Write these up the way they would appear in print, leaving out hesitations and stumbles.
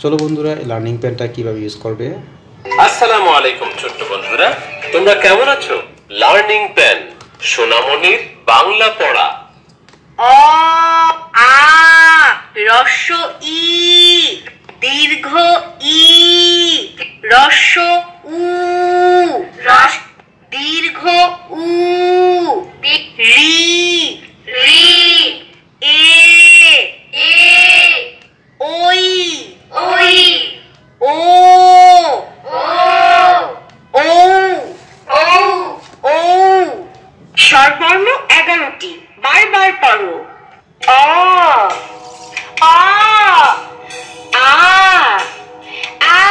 চলো বন্ধুরা, লার্নিং প্যানটা কিভাবে ইউজ করবে। আসসালামু আলাইকুম ছোট্ট বন্ধুরা, তোমরা কেমন আছো? লার্নিং প্যান সোনামণির বাংলা পড়া। অ আ হ্রস্ব ই দীর্ঘ ই হ্রস্ব উ দীর্ঘ উ রি রি এ এ ওই ওই ও ও ও ও ও স্বরবর্ণ 11টি, বারবার পড়ো। অ আ আ আ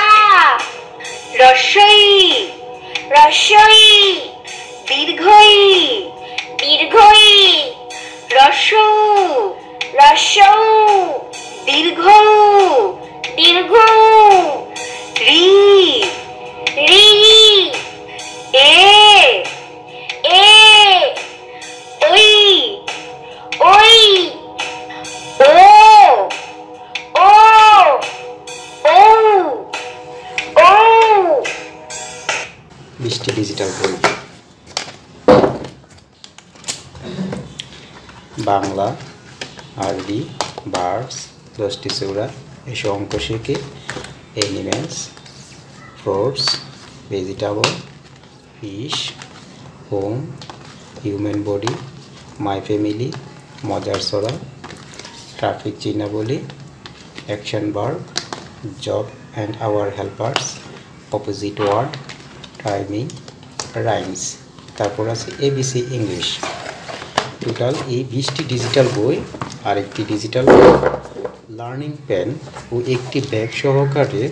রস্বই রস্বই দীর্ঘই দীর্ঘই রস্বউ রস্বউ দীর্ঘ দীর্ঘ রি রি এ এ ওই ওই ও ও ও ও 20টি ডিজিটাল বই, বাংলা, আরবি, বার্ডস, 10টি সূরা, এসব অঙ্ক শিখে, animals, fruits, vegetable, fish, home, human body, my family, মজার ছড়া, ট্রাফিক চিহ্নাবলী, action verb, job and our helpers, opposite word, timing, rhymes, তারপর আছে এবিসি ইংলিশ। টোটাল এই 20টি ডিজিটাল বই আর একটি ডিজিটাল লার্নিং পেন ও একটি ব্যাগ সহকারে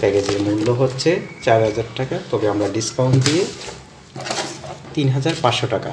প্যাকেজের মূল্য হচ্ছে 4000 টাকা, তবে আমরা ডিসকাউন্ট দিয়ে 3500 টাকা।